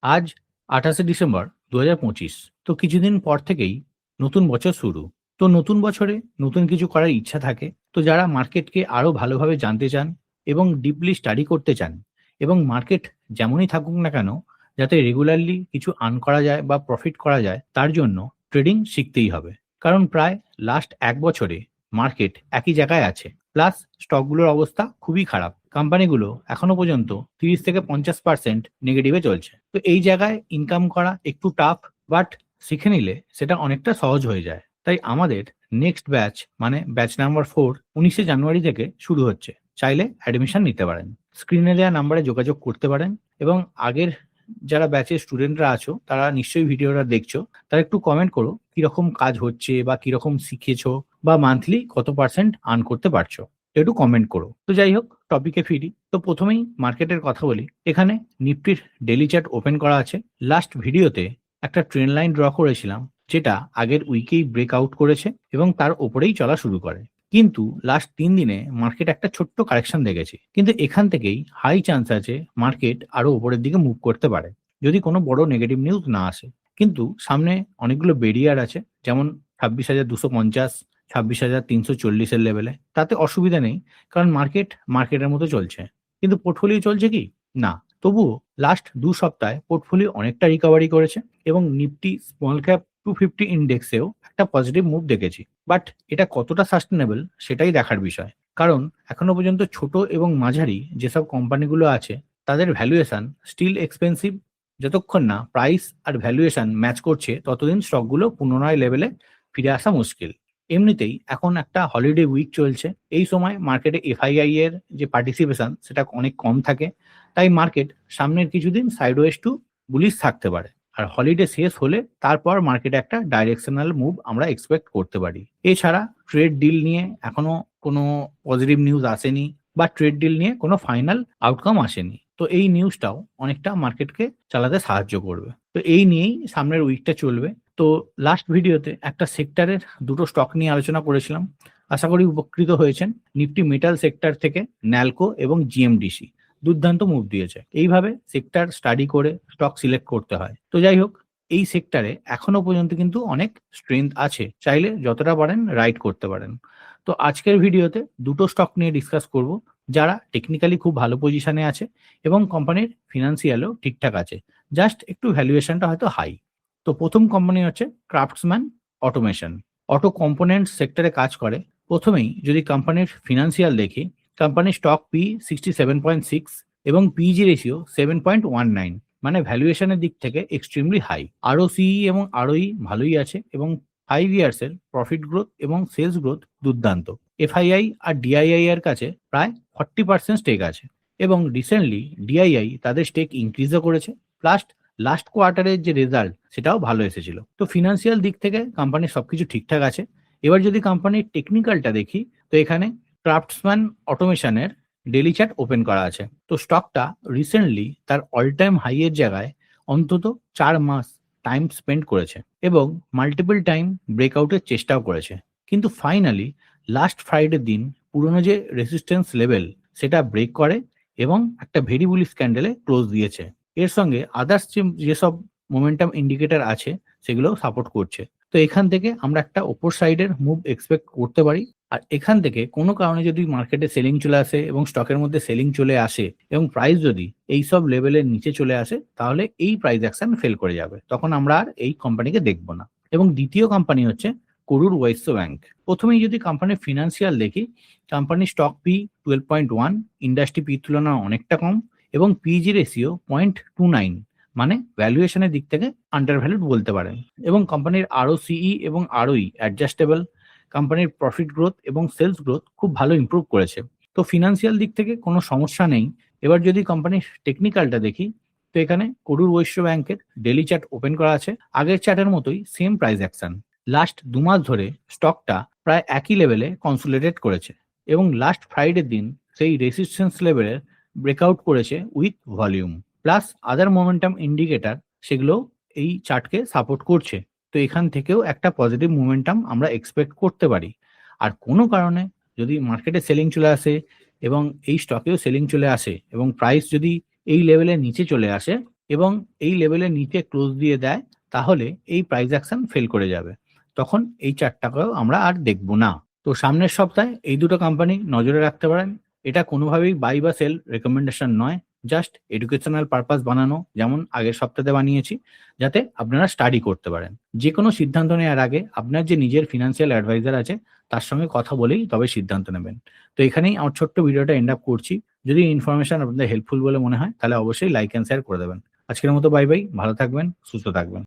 আজ 28শে ডিসেম্বর 2025। তো কিছুদিন পর থেকেই নতুন বছর শুরু। তো নতুন বছরে নতুন কিছু করার ইচ্ছা থাকে। তো যারা মার্কেটকে আরো ভালোভাবে জানতে চান এবং ডিপলি স্টাডি করতে চান এবং মার্কেট যেমনই থাকুক না কেন, যাতে রেগুলারলি কিছু আর্ন করা যায় বা প্রফিট করা যায়, তার জন্য ট্রেডিং শিখতেই হবে। কারণ প্রায় লাস্ট 1 বছরে মার্কেট একই জায়গায় আছে। প্লাস স্টকগুলোর অবস্থা খুবই খারাপ। কোম্পানিগুলো এখনো পর্যন্ত 30 থেকে 50% নেগেটিভে চলছে। তো এই জায়গায় ইনকাম করা একটু টাফ, বাট শিখে নিলে সেটা অনেকটা সহজ হয়ে যায়। তাই আমাদের নেক্সট ব্যাচ মানে ব্যাচ নাম্বার 4 19শে জানুয়ারি থেকে শুরু হচ্ছে। চাইলে অ্যাডমিশন নিতে পারেন। স্ক্রিনে দেওয়া নাম্বারে যোগাযোগ করতে পারেন এবং আগের যারা ব্যাচের স্টুডেন্টরা আছো তারা নিশ্চয়ই ভিডিওটা দেখছো, তারা একটু কমেন্ট করো কিরকম কাজ হচ্ছে বা কিরকম শিখেছো বা মান্থলি কত পার্সেন্ট আর্ন করতে পারছো, একটু কমেন্ট করো। তো যাই হোক, টপিকে ফিরি। তো প্রথমেই মার্কেটের কথা বলি। এখানে নিফটির ডেইলি চার্ট ওপেন করা আছে। লাস্ট ভিডিওতে একটা ট্রেন্ড লাইন ড্র করেছিলাম, যেটা আগের উইকেই ব্রেকআউট করেছে এবং তার উপরেই চলা শুরু করে। কিন্তু লাস্ট 3 দিনে মার্কেট একটা ছোট্ট কারেকশন দেখেছে, কিন্তু এখান থেকেই হাই চান্স আছে মার্কেট আরো উপরের দিকে মুভ করতে পারে, যদি কোনো বড় নেগেটিভ নিউজ না আসে। কিন্তু সামনে অনেকগুলো ব্যারিয়ার আছে, যেমন 26,250, 26,340-এর লেভেলে। তাতে অসুবিধা নেই, কারণ মার্কেট মার্কেটের মতো চলছে। কিন্তু পোর্টফোলিও চলছে কি? না। তবুও লাস্ট 2 সপ্তাহে পোর্টফোলিও অনেকটা রিকভারি করেছে এবং নিফটি স্মল ক্যাপ 250 ইন্ডেক্সেও একটা পজিটিভ মুভ দেখেছি। বাট এটা কতটা সাস্টেনেবল সেটাই দেখার বিষয়। কারণ এখনো পর্যন্ত ছোট এবং মাঝারি যেসব কোম্পানিগুলো আছে, তাদের ভ্যালুয়েশন স্টিল এক্সপেন্সিভ। যতক্ষণ না প্রাইস আর ভ্যালুয়েশন ম্যাচ করছে, ততদিন স্টকগুলো পুনরায় লেভেলে ফিরে আসা মুশকিল। এমনিতেই এখন একটা হলিডে উইক চলছে। এই সময় মার্কেটে এফআইআই এর যে পার্টিসিপেশন সেটা অনেক কম থাকে। তাই মার্কেট সামনের কিছুদিন সাইডওয়েজ টু বুলিশ থাকতে পারে। আর হলিডে শেষ হলে তারপর মার্কেটে একটা ডাইরেকশনাল মুভ আমরা এক্সপেক্ট করতে পারি। এছাড়া ট্রেড ডিল নিয়ে এখনো কোনো পজিটিভ নিউজ আসেনি, বা ট্রেড ডিল নিয়ে কোনো ফাইনাল আউটকাম আসেনি। তো এই নিউজটাও অনেকটা মার্কেটকে চালাতে সাহায্য করবে। তো এই নিয়েই সামনের উইকটা চলবে। তো লাস্ট ভিডিওতে একটা সেক্টরের দুটো স্টক নিয়ে আলোচনা করেছিলাম। আশা করি উপকৃত হয়েছেন। নিফটি মেটাল সেক্টর থেকে ন্যালকো এবং জিএমডিসি দুর্দান্ত মুভ দিয়েছে। এইভাবে সেক্টর স্টাডি করে স্টক সিলেক্ট করতে হয়। তো যাই হোক, এই সেক্টরে এখনো পর্যন্ত কিন্তু অনেক স্ট্রেংথ আছে, চাইলে যতটা পারেন রাইড করতে পারেন। তো আজকের ভিডিওতে দুটো স্টক নিয়ে ডিসকাস করব, যারা টেকনিক্যালি খুব ভালো পজিশনে আছে এবং কোম্পানির ফিনান্সিয়ালও ঠিকঠাক আছে, জাস্ট একটু ভ্যালুয়েশনটা হয়তো হাই। তো প্রথম কোম্পানি হচ্ছে ক্রাফটসম্যান অটোমেশন। অটো কম্পোনেন্ট সেক্টরে কাজ করে। প্রথমেই যদি কোম্পানির ফিনান্সিয়াল দেখি, কোম্পানির স্টক পি 67.6 এবং পিজি রেশিও 7.19, মানে ভ্যালুয়েশনের দিক থেকে এক্সট্রিমলি হাই। আরও সিই এবং আরওই ভালোই আছে এবং 5 ইয়ার্সের প্রফিট গ্রোথ এবং সেলস গ্রোথ দুর্দান্ত। এফআইআই আর ডিআইআই এর কাছে প্রায় 40% স্টেক আছে এবং রিসেন্টলি ডিআইআই তাদের স্টেক ইনক্রিজও করেছে। প্লাস লাস্ট কোয়ার্টারের যে রেজাল্ট সেটাও ভালো এসেছিল। তো ফিনান্সিয়াল দিক থেকে কোম্পানির সবকিছু ঠিকঠাক আছে। এবার যদি কোম্পানির টেকনিক্যালটা দেখি, তো এখানে ক্রাফটসম্যান অটোমেশনের ডেইলি চার্ট ওপেন করা আছে। তো স্টকটা রিসেন্টলি তার অল টাইম হাইয়ের জায়গায় অন্তত 4 মাস টাইম স্পেন্ড করেছে এবং মাল্টিপল টাইম ব্রেকআউটের চেষ্টাও করেছে। কিন্তু ফাইনালি লাস্ট ফ্রাইডে দিন পুরনো যে রেসিস্ট্যান্স লেভেল সেটা ব্রেক করে এবং একটা ভেরি বুলিশ ক্যান্ডেলে ক্লোজ দিয়েছে। এর সঙ্গে আদার্স যেসব মোমেন্টাম ইন্ডিকেটর আছে সেগুলোও সাপোর্ট করছে। তো এখান থেকে আমরা একটা ওপর সাইডের মুভ এক্সপেক্ট করতে পারি। আর এখান থেকে কোনো কারণে যদি মার্কেটে সেলিং চলে আসে এবং স্টকের মধ্যে সেলিং চলে আসে এবং প্রাইস যদি এই সব লেভেলের নিচে চলে আসে, তাহলে এই প্রাইস অ্যাকশন ফেল করে যাবে। তখন আমরা আর এই কোম্পানিকে দেখবো না। এবং দ্বিতীয় কোম্পানি হচ্ছে করুর বৈশ্য ব্যাংক। প্রথমেই যদি কোম্পানির ফিনান্সিয়াল দেখি, কোম্পানির স্টক পি 12.1, ইন্ডাস্ট্রি পি তুলনায় অনেকটা কম এবং পিজি রেশিও 0.29, মানে ভ্যালুয়েশনের দিক থেকে আন্ডার ভ্যালুড বলতে পারেন। এবং কোম্পানির আরও সিই এবং আরওই অ্যাডজাস্টেবল। কোম্পানির প্রফিট গ্রোথ এবং সেলস গ্রোথ খুব ভালো ইমপ্রুভ করেছে। তো ফিনান্সিয়াল দিক থেকে কোনো সমস্যা নেই। এবার যদি কোম্পানির টেকনিক্যালটা দেখি, তো এখানে করুর বৈশ্য ব্যাংকের ডেইলি চার্ট ওপেন করা আছে। আগের চার্টের মতোই সেম প্রাইস অ্যাকশন। লাস্ট 2 মাস ধরে স্টকটা প্রায় একই লেভেলে কনসোলিডেট করেছে এবং লাস্ট ফ্রাইডের দিন সেই রেসিস্ট্যান্স লেভেলের ব্রেকআউট করেছে with volume. Plus other momentum indicator সেগুলো এই চার্টকে সাপোর্ট করছে। তো এখান থেকেও একটা পজিটিভ মোমেন্টাম আমরা এক্সপেক্ট করতে পারি। আর কোনো কারণে যদি মার্কেটে সেলিং চলে আসে এবং এই স্টকেও সেলিং চলে আসে এবং প্রাইস যদি এই লেভেলের নিচে চলে আসে, এবং এই লেভেলের নিচে ক্লোজ দিয়ে দেয়, তাহলে এই প্রাইস অ্যাকশন ফেল করে যাবে। তখন এই চার্টটাকেও আমরা আর দেখব না। তো সামনের সপ্তাহে এই দুটো কোম্পানি নজরে রাখতে পারেন। এটা কোনোভাবেই বাই বা সেল রেকমেন্ডেশন নয়, জাস্ট এডুকেশনাল পারপাস বানানো, যেমন আগের সপ্তাহে বানিয়েছি, যাতে আপনারা স্টাডি করতে পারেন। যে কোনো সিদ্ধান্ত নেওয়ার আগে আপনার যে নিজের ফিনান্সিয়াল অ্যাডভাইজার আছে তার সঙ্গে কথা বলেই তবে সিদ্ধান্ত নেবেন। তো এখানেই আমার ছোট্ট ভিডিওটা এন্ড আপ করছি। যদি ইনফরমেশন আপনাদের হেল্পফুল বলে মনে হয় তাহলে অবশ্যই লাইক অ্যান্ড শেয়ার করে দেবেন। আজকের মতো বাই বাই, ভালো থাকবেন, সুস্থ থাকবেন।